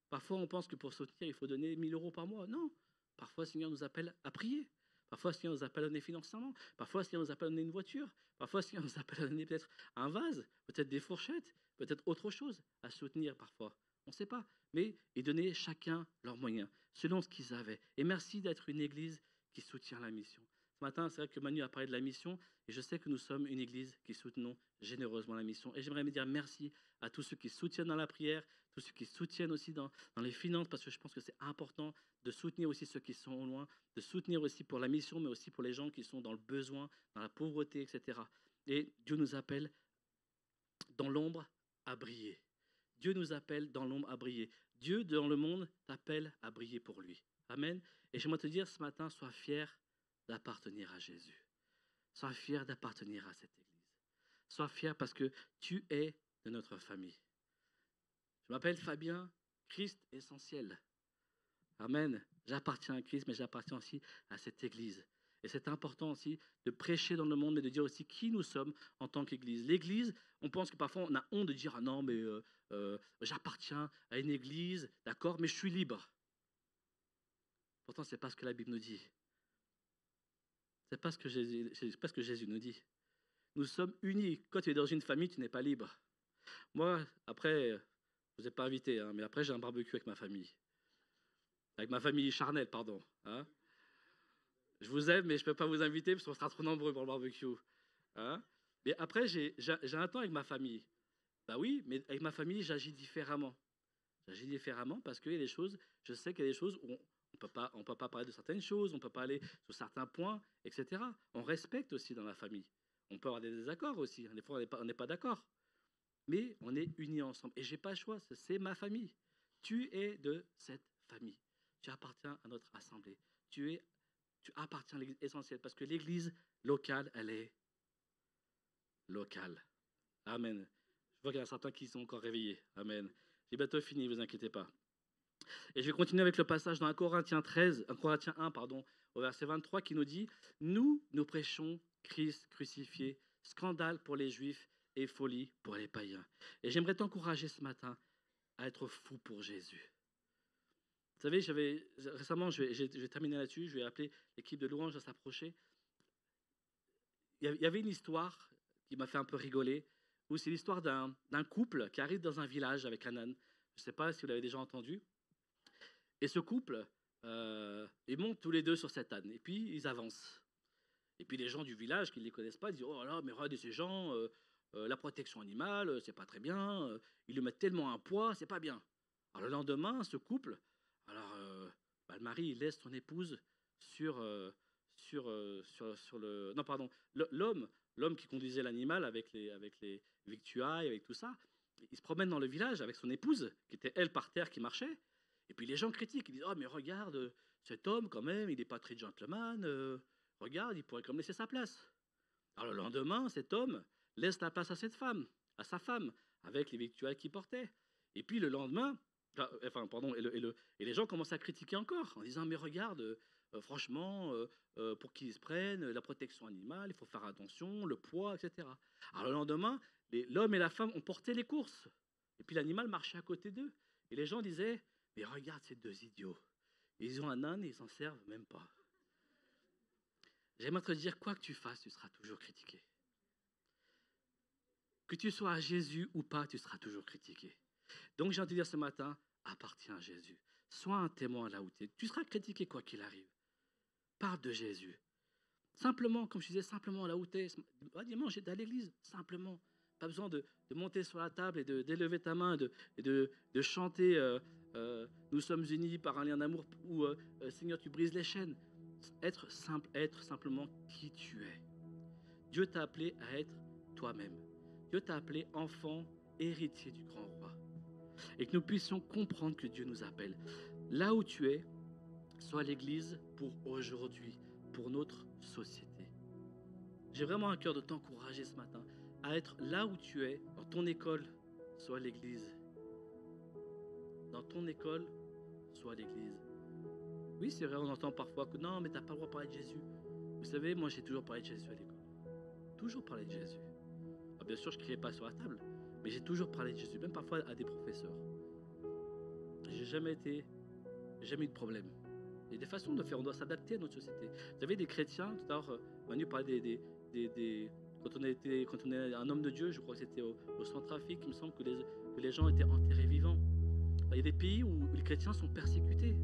Parfois, on pense que pour soutenir, il faut donner 1 000 euros par mois. Non. Parfois, le Seigneur nous appelle à prier. Parfois, le Seigneur nous appelle à donner financièrement. Parfois, le Seigneur nous appelle à donner une voiture. Parfois, le Seigneur nous appelle à donner peut-être un vase, peut-être des fourchettes, peut-être autre chose à soutenir parfois. On ne sait pas. Mais ils donnaient chacun leurs moyens, selon ce qu'ils avaient. Et merci d'être une église qui soutient la mission. Ce matin, c'est vrai que Manu a parlé de la mission, et je sais que nous sommes une église qui soutenons généreusement la mission. Et j'aimerais me dire merci à tous ceux qui soutiennent dans la prière, tous ceux qui soutiennent aussi dans les finances, parce que je pense que c'est important de soutenir aussi ceux qui sont au loin, de soutenir aussi pour la mission, mais aussi pour les gens qui sont dans le besoin, dans la pauvreté, etc. Et Dieu nous appelle dans l'ombre à briller. Dieu nous appelle dans l'ombre à briller. Dieu, dans le monde, t'appelle à briller pour lui. Amen. Et j'aimerais te dire ce matin, sois fier d'appartenir à Jésus. Sois fier d'appartenir à cette église. Sois fier parce que tu es de notre famille. Je m'appelle Fabien, Christ essentiel. Amen. J'appartiens à Christ, mais j'appartiens aussi à cette église. Et c'est important aussi de prêcher dans le monde, mais de dire aussi qui nous sommes en tant qu'église. L'église, on pense que parfois on a honte de dire « Ah non, mais j'appartiens à une église, d'accord, mais je suis libre. » Pourtant, ce n'est pas ce que la Bible nous dit. Ce n'est pas ce que Jésus nous dit. Nous sommes unis. Quand tu es dans une famille, tu n'es pas libre. Moi, après, vous n'êtes pas invité, hein, mais après, j'ai un barbecue avec ma famille. Avec ma famille charnelle, pardon. Hein. Je vous aime, mais je ne peux pas vous inviter parce qu'on sera trop nombreux pour le barbecue. Hein. Mais après, j'ai un temps avec ma famille. Bah oui, mais avec ma famille, j'agis différemment. J'agis différemment parce qu'il y a des choses, je sais qu'il y a des choses où on ne peut pas parler de certaines choses, on ne peut pas aller sur certains points, etc. On respecte aussi dans la famille. On peut avoir des désaccords aussi. Des fois, on n'est pas d'accord. Mais on est unis ensemble. Et je n'ai pas le choix, c'est ma famille. Tu es de cette famille. Tu appartiens à notre assemblée. Tu appartiens à l'église essentielle parce que l'église locale, elle est locale. Amen. Je vois qu'il y en a certains qui sont encore réveillés. Amen. J'ai bientôt fini, ne vous inquiétez pas. Et je vais continuer avec le passage dans 1 Corinthiens 1, au verset 23, qui nous dit « Nous prêchons Christ crucifié, scandale pour les Juifs et folie pour les païens. » Et j'aimerais t'encourager ce matin à être fou pour Jésus. Vous savez, récemment, je vais terminer là-dessus, je vais appeler l'équipe de louange à s'approcher. Il y avait une histoire qui m'a fait un peu rigoler, où c'est l'histoire d'un couple qui arrive dans un village avec un âne. Je ne sais pas si vous l'avez déjà entendu. Et ce couple, ils montent tous les deux sur cet âne, et puis ils avancent. Et puis les gens du village qui ne les connaissent pas disent, oh là, mais regardez ces gens, la protection animale, c'est pas très bien, ils lui mettent tellement un poids, c'est pas bien. Alors le lendemain, ce couple, alors le mari il laisse son épouse sur, sur le... Non, pardon, l'homme qui conduisait l'animal avec les victuailles, avec tout ça, il se promène dans le village avec son épouse, qui était elle par terre, qui marchait. Et puis les gens critiquent, ils disent, oh mais regarde, cet homme quand même, il n'est pas très gentleman, regarde, il pourrait quand même laisser sa place. Alors le lendemain, cet homme laisse la place à cette femme, à sa femme, avec les victuailles qu'il portait. Et puis le lendemain, et les gens commencent à critiquer encore, en disant, mais regarde, franchement, pour qu'ils se prennent, la protection animale, il faut faire attention, le poids, etc. Alors le lendemain, l'homme et la femme ont porté les courses. Et puis l'animal marchait à côté d'eux. Et les gens disaient, mais regarde ces deux idiots. Ils ont un âne et ils s'en servent même pas. J'aimerais te dire, quoi que tu fasses, tu seras toujours critiqué. Que tu sois à Jésus ou pas, tu seras toujours critiqué. Donc j'ai envie de dire ce matin, appartiens à Jésus. Sois un témoin là où tu es. Tu seras critiqué quoi qu'il arrive. Parle de Jésus. Simplement, comme je disais, simplement là où tu es. Dimanche, j'étais à l'église, simplement. Pas besoin de monter sur la table et d'élever ta main et de chanter nous sommes unis par un lien d'amour ou Seigneur, tu brises les chaînes. Être simplement qui tu es. Dieu t'a appelé à être toi-même. Dieu t'a appelé enfant, héritier du grand roi. Et que nous puissions comprendre que Dieu nous appelle. Là où tu es, sois l'église pour aujourd'hui, pour notre société. J'ai vraiment un cœur de t'encourager ce matin à être là où tu es, dans ton école, sois l'église. Dans ton école, sois l'église. Oui, c'est vrai, on entend parfois que non, mais tu n'as pas le droit de parler de Jésus. Vous savez, moi j'ai toujours parlé de Jésus à l'école. Toujours parlé de Jésus. Alors, bien sûr, je ne criais pas sur la table, mais j'ai toujours parlé de Jésus, même parfois à des professeurs. J'ai jamais eu de problème. Il y a des façons de faire, on doit s'adapter à notre société. Vous savez, des chrétiens, tout à l'heure, Manu parlait quand on est un homme de Dieu, je crois que c'était au Centrafrique, il me semble que les gens étaient enterrés vivants. Il y a des pays où les chrétiens sont persécutés.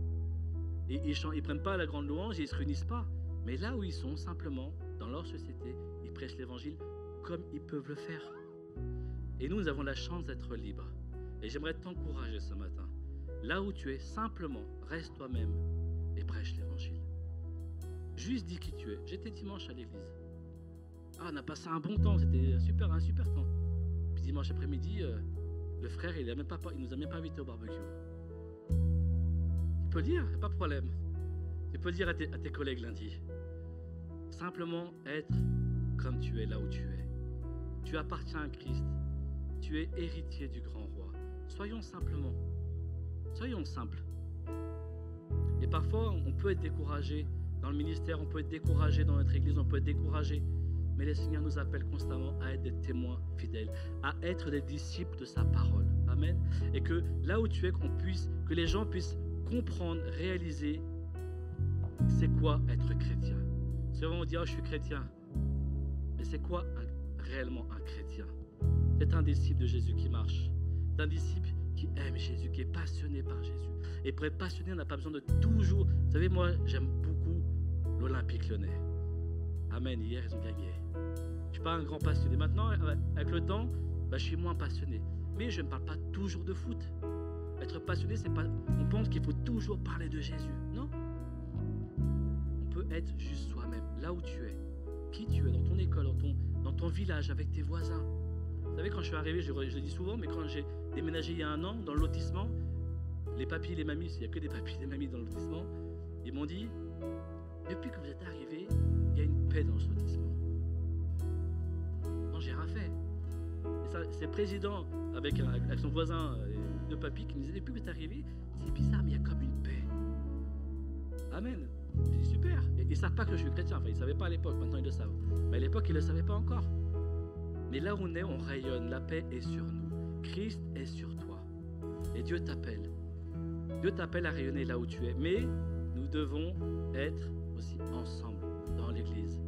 Et ils ne prennent pas la grande louange et ils ne se réunissent pas. Mais là où ils sont, simplement, dans leur société, ils prêchent l'évangile comme ils peuvent le faire. Et nous avons la chance d'être libres. Et j'aimerais t'encourager ce matin. Là où tu es, simplement, reste toi-même et prêche l'évangile. Juste dis qui tu es. J'étais dimanche à l'église. On a passé un bon temps, c'était un super temps. Puis dimanche après-midi, le frère, il nous a même pas invités au barbecue. Tu peux le dire, pas de problème. Tu peux le dire à tes collègues lundi. Simplement être comme tu es là où tu es. Tu appartiens à Christ. Tu es héritier du grand roi. Soyons simples. Et parfois, on peut être découragé dans le ministère, on peut être découragé dans notre église, on peut être découragé. Mais le Seigneur nous appelle constamment à être des témoins fidèles, à être des disciples de sa parole. Amen. Et que là où tu es, que les gens puissent comprendre, réaliser c'est quoi être chrétien. Souvent on dit, je suis chrétien. Mais c'est quoi réellement un chrétien? C'est un disciple de Jésus qui marche. C'est un disciple qui aime Jésus, qui est passionné par Jésus. Et pour être passionné, on n'a pas besoin de toujours... Vous savez, moi, j'aime beaucoup l'Olympique Lyonnais. Amen, hier, ils ont gagné. Je ne suis pas un grand passionné. Maintenant, avec le temps, je suis moins passionné. Mais je ne parle pas toujours de foot. Être passionné, c'est pas... On pense qu'il faut toujours parler de Jésus. Non. On peut être juste soi-même, là où tu es. Qui tu es, dans ton école, dans ton village, avec tes voisins. Vous savez, quand je suis arrivé, je le dis souvent, mais quand j'ai déménagé il y a 1 an, dans le lotissement, les papis et les mamies, il n'y a que des papis et des mamies dans le lotissement, ils m'ont dit, depuis que vous êtes arrivé, il y a une paix dans ce lotissement. Non, j'ai rien fait. Et ça, c'est le président, avec son voisin, de papy, qui me disait, depuis que vous êtes arrivé, c'est bizarre, mais il y a comme une paix. Amen. J'ai dit, super. Et ils ne savent pas que je suis chrétien. Enfin, ils ne savaient pas à l'époque, maintenant ils le savent. Mais à l'époque, ils ne le savaient pas encore. Mais là où on est, on rayonne. La paix est sur nous. Christ est sur toi. Et Dieu t'appelle. Dieu t'appelle à rayonner là où tu es. Mais nous devons être aussi ensemble dans l'église.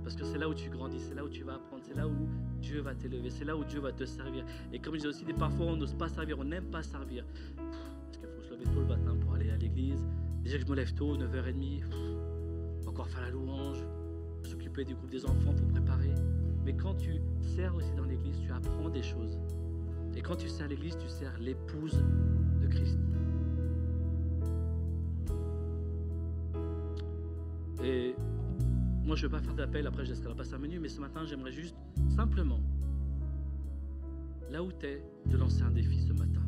Parce que c'est là où tu grandis, c'est là où tu vas apprendre, c'est là où Dieu va t'élever, c'est là où Dieu va te servir. Et comme je disais aussi, parfois on n'ose pas servir, on n'aime pas servir. Parce qu'il faut se lever tôt le matin pour aller à l'église. Déjà que je me lève tôt, 9h30, encore faire la louange, s'occuper t'occuper du groupe des enfants pour préparer. Mais quand tu sers aussi dans l'église, tu apprends des choses. Et quand tu sers l'église, tu sers l'épouse de Christ. Et moi, je ne vais pas faire d'appel, après je laisserai la passer un menu, mais ce matin, j'aimerais juste simplement, là où tu es, de lancer un défi ce matin.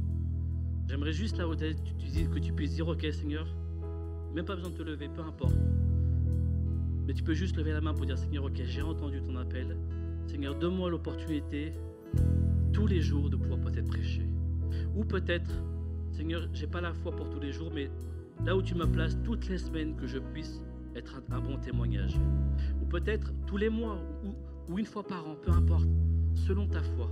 J'aimerais juste là où tu es, que tu puisses dire, ok Seigneur, même pas besoin de te lever, peu importe. Mais tu peux juste lever la main pour dire, Seigneur, ok, j'ai entendu ton appel. Seigneur, donne-moi l'opportunité tous les jours de pouvoir peut-être prêcher. Ou peut-être, Seigneur, j'ai pas la foi pour tous les jours, mais là où tu me places toutes les semaines, que je puisse être un bon témoignage. Ou peut-être tous les mois, ou une fois par an, peu importe, selon ta foi.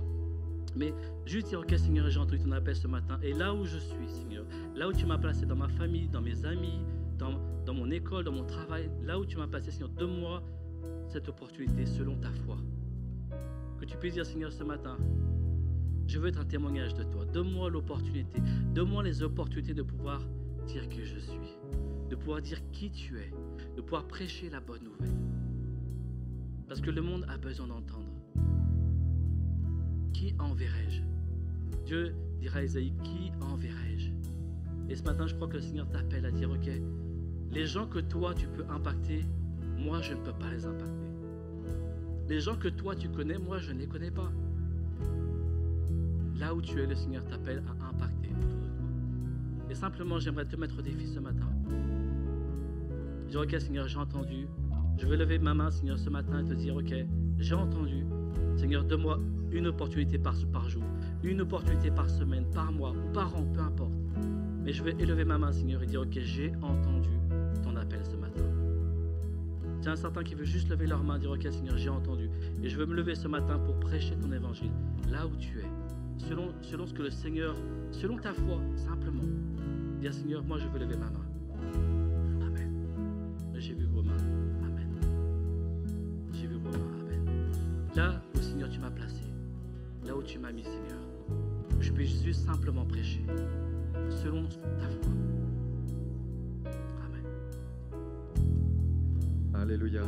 Mais juste dire, ok Seigneur, j'ai entendu ton appel ce matin, et là où je suis, Seigneur, là où tu m'as placé dans ma famille, dans mes amis, dans mon école, dans mon travail, là où tu m'as placé, Seigneur, donne-moi cette opportunité selon ta foi. Que tu puisses dire, Seigneur, ce matin, je veux être un témoignage de toi. Donne-moi l'opportunité, donne-moi les opportunités de pouvoir dire qui je suis, de pouvoir dire qui tu es, de pouvoir prêcher la bonne nouvelle. Parce que le monde a besoin d'entendre. Qui enverrai-je? Dieu dira à Isaïe, qui enverrai-je? Et ce matin, je crois que le Seigneur t'appelle à dire, ok, les gens que toi tu peux impacter, moi je ne peux pas les impacter. Les gens que toi tu connais, moi je ne les connais pas. Là où tu es, le Seigneur t'appelle à impacter autour de toi. Et simplement, j'aimerais te mettre au défi ce matin. Dire, ok Seigneur, j'ai entendu. Je vais lever ma main, Seigneur, ce matin et te dire, ok, j'ai entendu. Seigneur, donne-moi une opportunité par jour, une opportunité par semaine, par mois ou par an, peu importe. Mais je vais élever ma main, Seigneur, et dire, ok, j'ai entendu ton appel ce matin. Il y a un certain qui veut juste lever leur main et dire, ok, Seigneur, j'ai entendu. Et je veux me lever ce matin pour prêcher ton évangile, là où tu es, selon ce que le Seigneur, selon ta foi, simplement. Dire, Seigneur, moi, je veux lever ma main. Amen. J'ai vu vos mains. Amen. J'ai vu vos mains. Amen. Là où, Seigneur, tu m'as placé, là où tu m'as mis, Seigneur, je peux juste simplement prêcher, selon ta foi. Amen. Alléluia.